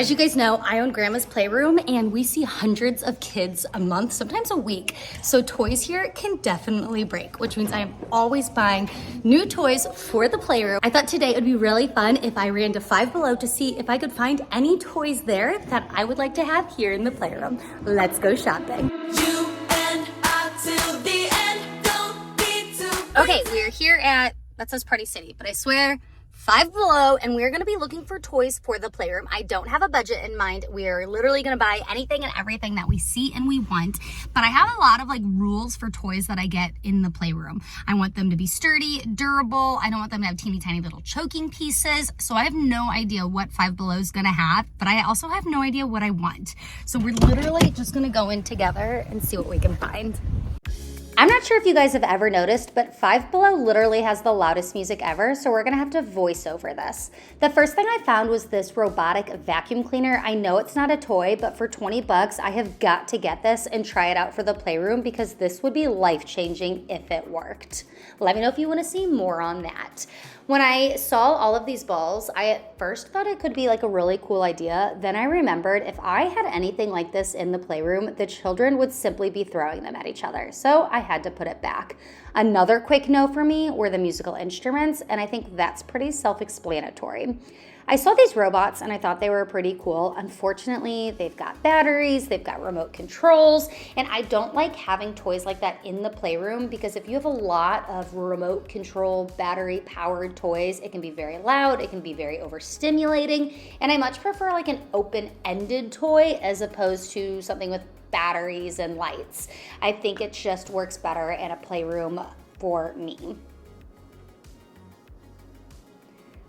As you guys know, I own Grandma's Playroom and we see hundreds of kids a month, sometimes a week. So toys here can definitely break, which means I am always buying new toys for the Playroom. I thought today it would be really fun if I ran to Five Below to see if I could find any toys there that I would like to have here in the Playroom. Let's go shopping. Okay, we're here at, that says Party City, but I swear, Five Below, and we're gonna be looking for toys for the Playroom. I don't have a budget in mind. We're literally gonna buy anything and everything that we see and we want, but I have a lot of like rules for toys that I get in the Playroom. I want them to be sturdy, durable. I don't want them to have teeny tiny little choking pieces. So I have no idea what Five Below is gonna have, but I also have no idea what I want. So we're literally just gonna go in together and see what we can find. I'm not sure if you guys have ever noticed, but Five Below literally has the loudest music ever, so we're gonna have to voice over this. The first thing I found was this Robotic vacuum cleaner. I know it's not a toy, but for 20 bucks, I have got to get this and try it out for the Playroom because this would be life-changing if it worked. Let me know if you wanna see more on that. When I saw all of these balls, I at first thought it could be like a really cool idea. Then I remembered if I had anything like this in the Playroom, the children would simply be throwing them at each other. So I had to put it back. Another quick no for me were the musical instruments, and I think that's pretty self-explanatory. I saw these robots and I thought they were pretty cool. Unfortunately, they've got batteries, they've got remote controls, and I don't like having toys like that in the Playroom because if you have a lot of remote control, battery powered toys, it can be very loud, it can be very overstimulating, and I much prefer like an open-ended toy as opposed to something with batteries and lights. I think it just works better in a Playroom for me.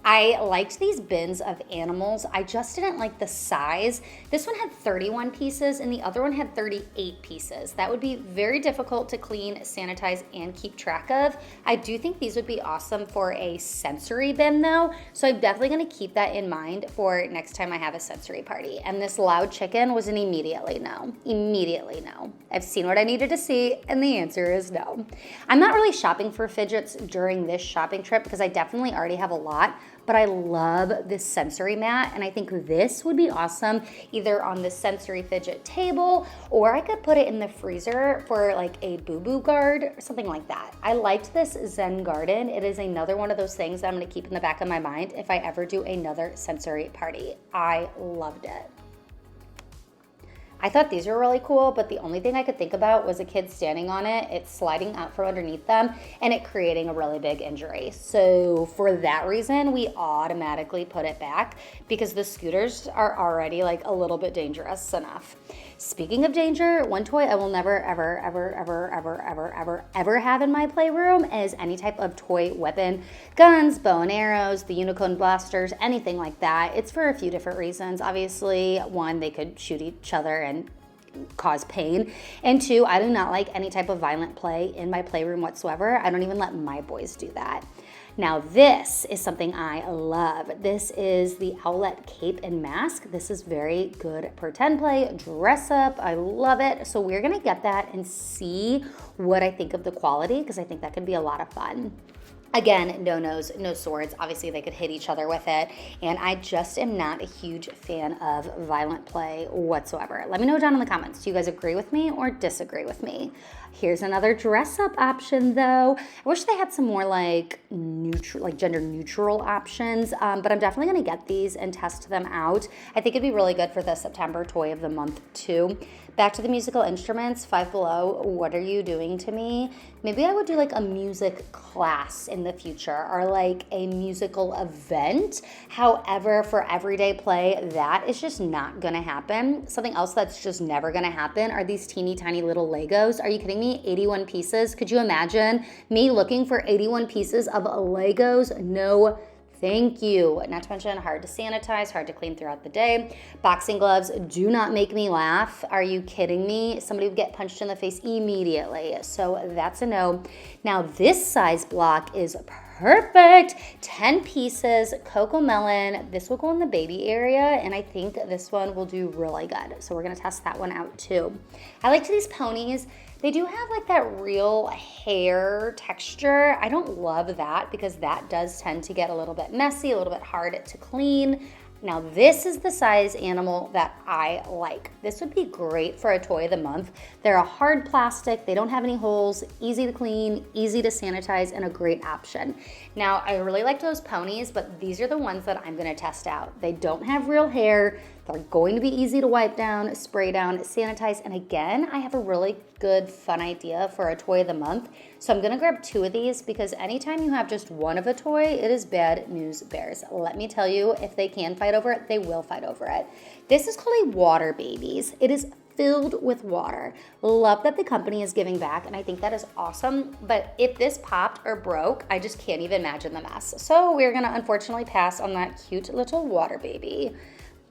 I liked these bins of animals. I just didn't like the size. This one had 31 pieces and the other one had 38 pieces. That would be very difficult to clean, sanitize, and keep track of. I do think these would be awesome for a sensory bin though, so I'm definitely gonna keep that in mind for next time I have a sensory party. And this loud chicken was an immediately no. Immediately no. I've seen what I needed to see and the answer is no. I'm not really shopping for fidgets during this shopping trip because I definitely already have a lot, but I love this sensory mat and I think this would be awesome either on the sensory fidget table or I could put it in the freezer for like a boo-boo guard or something like that. I liked this Zen Garden. It is another one of those things that I'm gonna keep in the back of my mind if I ever do another sensory party. I loved it. I thought these were really cool, but the only thing I could think about was a kid standing on it, it sliding out from underneath them, and it creating a really big injury. So for that reason, we automatically put it back because the scooters are already like a little bit dangerous enough. Speaking of danger, one toy I will never, ever have in my Playroom is any type of toy weapon. Guns, bow and arrows, the unicorn blasters, anything like that. It's for a few different reasons. Obviously, one, they could shoot each other and cause pain. And two, I do not like any type of violent play in my Playroom whatsoever. I don't even let my boys do that. Now this is something I love. This is the Owlette cape and mask. This is very good pretend play, dress up. I love it. So we're gonna get that and see what I think of the quality because I think that could be a lot of fun. Again, no nose, no swords. Obviously, they could hit each other with it. And I just am not a huge fan of violent play whatsoever. Let me know down in the comments. Do you guys agree with me or disagree with me? Here's another dress-up option, though. I wish they had some more like neutral, like gender-neutral options, but I'm definitely gonna get these and test them out. I think it'd be really good for the September toy of the month, too. Back to the musical instruments, Five Below, what are you doing to me? Maybe I would do like a music class in the future or like a musical event. However, for everyday play, that is just not gonna happen. Something else that's just never gonna happen are these teeny tiny little Legos. Are you kidding me? 81 pieces. Could you imagine me looking for 81 pieces of Legos? No, thank you. Not to mention hard to sanitize, hard to clean throughout the day. Boxing gloves do not make me laugh. Are you kidding me? Somebody would get punched in the face immediately. So that's a no. Now this size block is perfect. 10 pieces, Cocoa Melon. This will go in the baby area and I think this one will do really good. So we're gonna test that one out too. I liked these ponies. They do have like that real hair texture. I don't love that because that does tend to get a little bit messy, a little bit hard to clean. Now this is the size animal that I like. This would be great for a toy of the month. They're a hard plastic, they don't have any holes, easy to clean, easy to sanitize, and a great option. Now I really like those ponies, but these are the ones that I'm gonna test out. They don't have real hair, they're going to be easy to wipe down, spray down, sanitize, and again, I have a really good, fun idea for a toy of the month. So I'm gonna grab 2 of these because anytime you have just one of a toy, it is bad news bears. Let me tell you, if they can fight over it, they will fight over it. This is called a Water Babies. It is filled with water. Love that the company is giving back, and I think that is awesome. But if this popped or broke, I just can't even imagine the mess. So we're gonna unfortunately pass on that cute little Water Baby.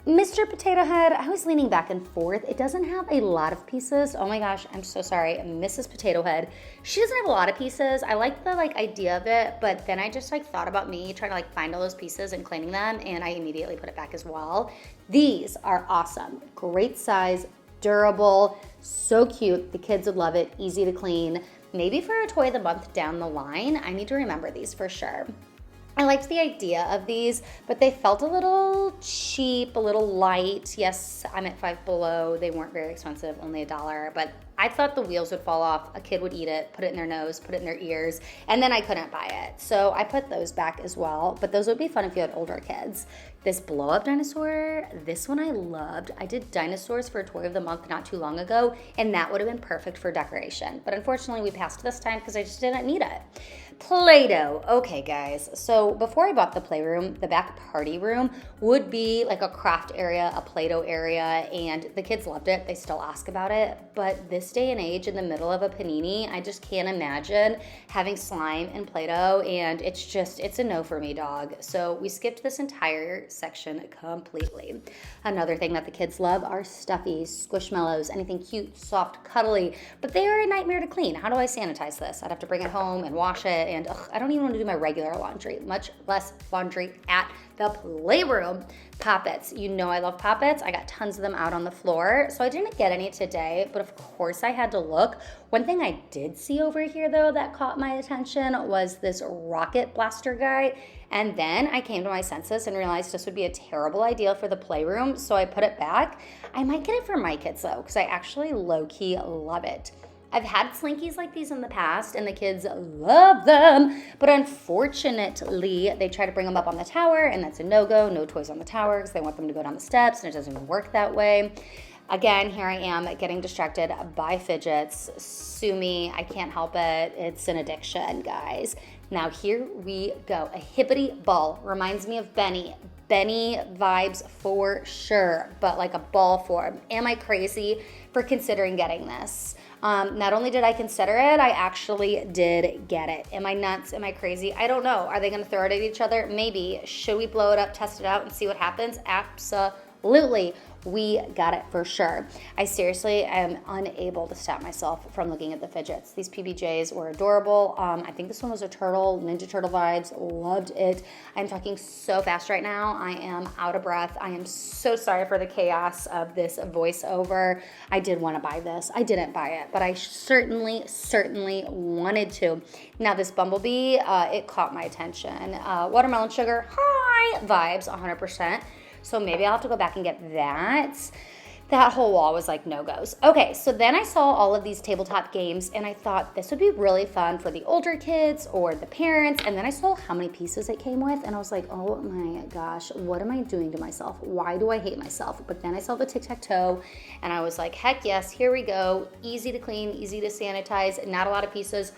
Mr. Potato Head, I was leaning back and forth. It doesn't have a lot of pieces. Oh my gosh, I'm so sorry. Mrs. Potato Head. She doesn't have a lot of pieces. I like the idea of it, but then I just thought about me trying to find all those pieces and cleaning them, and I immediately put it back as well. These are awesome. Great size, durable, so cute. The kids would love it, easy to clean. Maybe for a toy of the month down the line, I need to remember these for sure. I liked the idea of these, but they felt a little cheap, a little light. Yes, I'm at Five Below. They weren't very expensive, only $1, but I thought the wheels would fall off. A kid would eat it, put it in their nose, put it in their ears, and then I couldn't buy it. So I put those back as well, but those would be fun if you had older kids. This blow-up dinosaur, this one I loved. I did dinosaurs for a toy of the month not too long ago, and that would have been perfect for decoration. But unfortunately, we passed this time because I just didn't need it. Play-Doh. Okay, guys. So before I bought the Playroom, the back party room would be like a craft area, a Play-Doh area, and the kids loved it. They still ask about it. But this day and age, in the middle of a panini, I just can't imagine having slime and Play-Doh, and it's a no for me, dog. So we skipped this entire section completely. Another thing that the kids love are stuffies, squishmallows, anything cute, soft, cuddly, but they are a nightmare to clean. How do I sanitize this? I'd have to bring it home and wash it, and I don't even want to do my regular laundry, much less laundry at the Playroom. Poppets. You know I love Poppets. I got tons of them out on the floor, so I didn't get any today, but of course I had to look. One thing I did see over here, though, that caught my attention was this rocket blaster guy, and then I came to my senses and realized this would be a terrible idea for the Playroom, so I put it back. I might get it for my kids, though, because I actually low-key love it. I've had Slinkies like these in the past, and the kids love them, but unfortunately, they try to bring them up on the tower, and that's a no-go. No toys on the tower, because they want them to go down the steps, and it doesn't work that way. Again, here I am getting distracted by fidgets. Sue me, I can't help it. It's an addiction, guys. Now here we go. A hippity ball reminds me of Benny. Benny vibes for sure, but like a ball form. Am I crazy for considering getting this? Not only did I consider it, I actually did get it. Am I nuts? Am I crazy? I don't know. Are they going to throw it at each other? Maybe. Should we blow it up, test it out, and see what happens? Absolutely. We got it for sure. I seriously am unable to stop myself from looking at the fidgets. These PBJs were adorable. I think this one was a turtle, Ninja Turtle vibes. Loved it. I'm talking so fast right now. I am out of breath. I am so sorry for the chaos of this voiceover. I did want to buy this. I didn't buy it, but I certainly wanted to. Now this Bumblebee, it caught my attention. Watermelon sugar, hi vibes, 100%. So maybe I'll have to go back and get that. That whole wall was like no-goes. Okay, so then I saw all of these tabletop games, and I thought this would be really fun for the older kids or the parents, and then I saw how many pieces it came with, and I was like, oh my gosh, what am I doing to myself? Why do I hate myself? But then I saw the tic-tac-toe, and I was like, heck yes, here we go. Easy to clean, easy to sanitize, not a lot of pieces.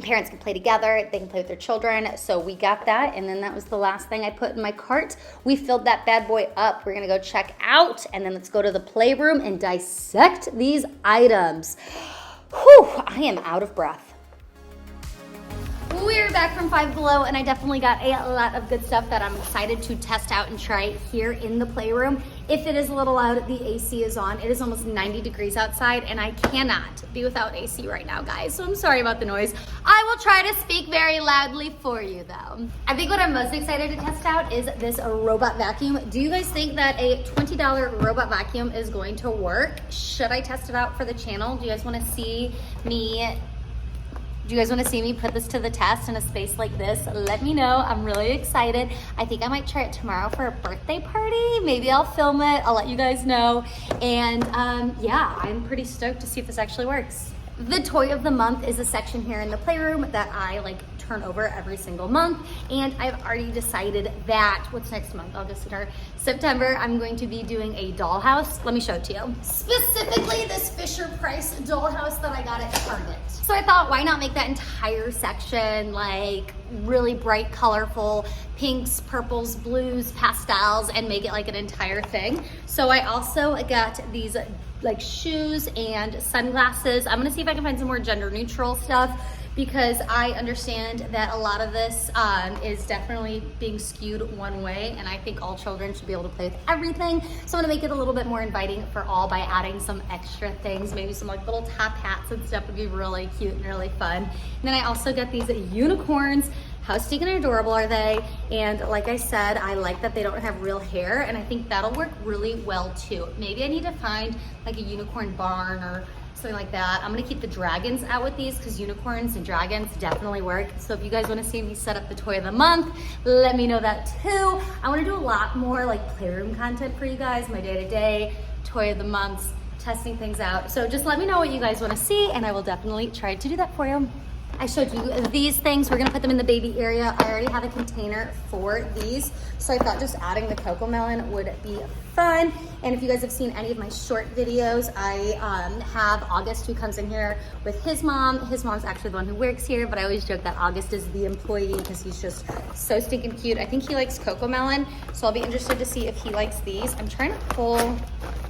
Parents can play together, they can play with their children, so we got that, and then that was the last thing I put in my cart. We filled that bad boy up. We're gonna go check out, and then let's go to the Playroom and dissect these items. Whew, I am out of breath. We're back from Five Below, and I definitely got a lot of good stuff that I'm excited to test out and try here in the Playroom. If it is a little loud, the AC is on. It is almost 90 degrees outside, and I cannot be without AC right now, guys, so I'm sorry about the noise. I will try to speak very loudly for you, though. I think what I'm most excited to test out is this robot vacuum. Do you guys think that a $20 robot vacuum is going to work? Should I test it out for the channel? Do you guys want to see me Do you guys want to see me put this to the test in a space like this? Let me know. I'm really excited. I think I might try it tomorrow for a birthday party. Maybe I'll film it. I'll let you guys know. And yeah, I'm pretty stoked to see if this actually works. The toy of the month is a section here in the playroom that I like turn over every single month, and I've already decided that what's next month, August or September, I'm going to be doing a dollhouse. Let me show it to you. Specifically this Fisher Price dollhouse that I got at Target. So I thought, why not make that entire section like really bright, colorful pinks, purples, blues, pastels, and make it like an entire thing. So I also got these like shoes and sunglasses. I'm gonna see if I can find some more gender neutral stuff, because I understand that a lot of this is definitely being skewed one way, and I think all children should be able to play with everything. So I'm gonna make it a little bit more inviting for all by adding some extra things, maybe some like little top hats and stuff would be really cute and really fun. And then I also got these unicorns. How stinking adorable are they? And like I said, I like that they don't have real hair, and I think that'll work really well too. Maybe I need to find like a unicorn barn or something like that. I'm gonna keep the dragons out with these because unicorns and dragons definitely work. So if you guys wanna see me set up the toy of the month, let me know that too. I wanna do a lot more like playroom content for you guys, my day-to-day, toy of the months, testing things out. So just let me know what you guys wanna see, and I will definitely try to do that for you. I showed you these things. We're gonna put them in the baby area. I already have a container for these, so I thought just adding the cocoa melon would be fun. And if you guys have seen any of my short videos, I have August, who comes in here with his mom. His mom's actually the one who works here, but I always joke that August is the employee because he's just so stinking cute. I think he likes cocoa melon, so I'll be interested to see if he likes these. I'm trying to pull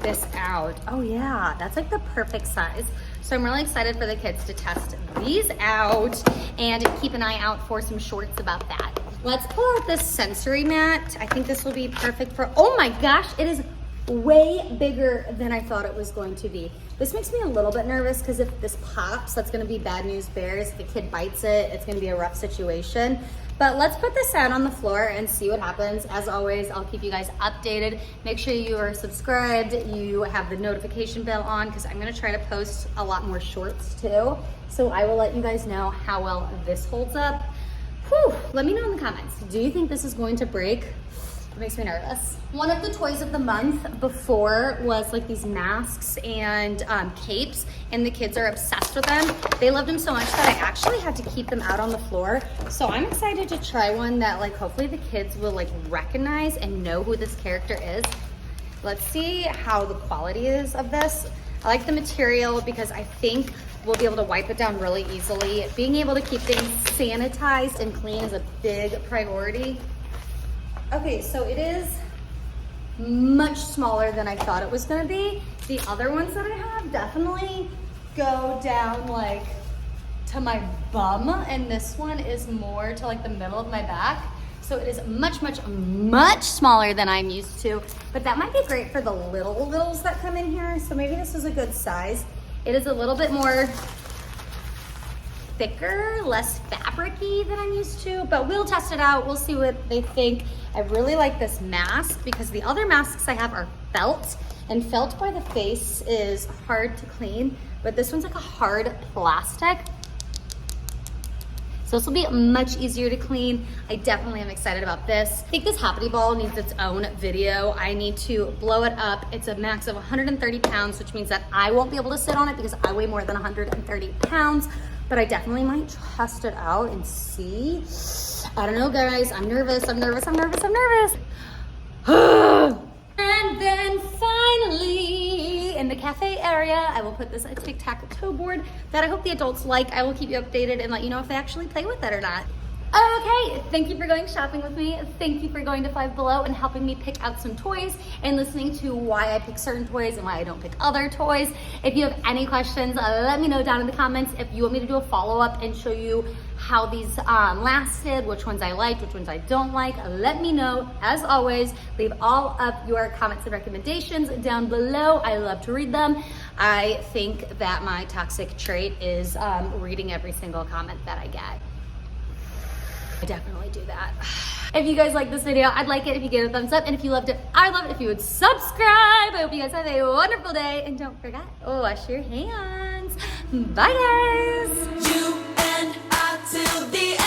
this out. Oh yeah, that's like the perfect size. So I'm really excited for the kids to test these out and keep an eye out for some shorts about that. Let's pull out this sensory mat. I think this will be perfect for, oh my gosh, it is way bigger than I thought it was going to be. This makes me a little bit nervous because if this pops, that's gonna be bad news bears. If the kid bites it, it's gonna be a rough situation. But let's put this out on the floor and see what happens. As always, I'll keep you guys updated. Make sure you are subscribed, you have the notification bell on, because I'm gonna try to post a lot more shorts too. So I will let you guys know how well this holds up. Whew, let me know in the comments. Do you think this is going to break? It makes me nervous. One of the toys of the month before was like these masks and capes, and the kids are obsessed with them. They loved them so much that I actually had to keep them out on the floor. So I'm excited to try one that like hopefully the kids will like recognize and know who this character is. Let's see how the quality is of this. I like the material because I think we'll be able to wipe it down really easily. Being able to keep things sanitized and clean is a big priority. Okay, so it is much smaller than I thought it was gonna be. The other ones that I have definitely go down like to my bum, and this one is more to like the middle of my back. So it is much, much, much smaller than I'm used to, but that might be great for the littles that come in here. So maybe this is a good size. It is a little bit more thicker, less fabric-y than I'm used to, but we'll test it out. We'll see what they think. I really like this mask because the other masks I have are felt, and felt by the face is hard to clean, but this one's like a hard plastic. So this will be much easier to clean. I definitely am excited about this. I think this Hoppity Ball needs its own video. I need to blow it up. It's a max of 130 pounds, which means that I won't be able to sit on it because I weigh more than 130 pounds. But I definitely might test it out and see. I don't know, guys. I'm nervous. And then finally, in the cafe area, I will put this tic-tac-toe board that I hope the adults like. I will keep you updated and let you know if they actually play with it or not. Okay, thank you for going shopping with me. Thank you for going to Five Below and helping me pick out some toys and listening to why I pick certain toys and why I don't pick other toys. If you have any questions, let me know down in the comments. If you want me to do a follow-up and show you how these lasted, which ones I liked, which ones I don't like, let me know. As always, leave all of your comments and recommendations down below. I love to read them. I think that my toxic trait is reading every single comment that I get. I definitely do that. If you guys like this video, I'd like it if you gave it a thumbs up. And if you loved it, I'd love it if you would subscribe. I hope you guys have a wonderful day. And don't forget, wash your hands. Bye, guys. to the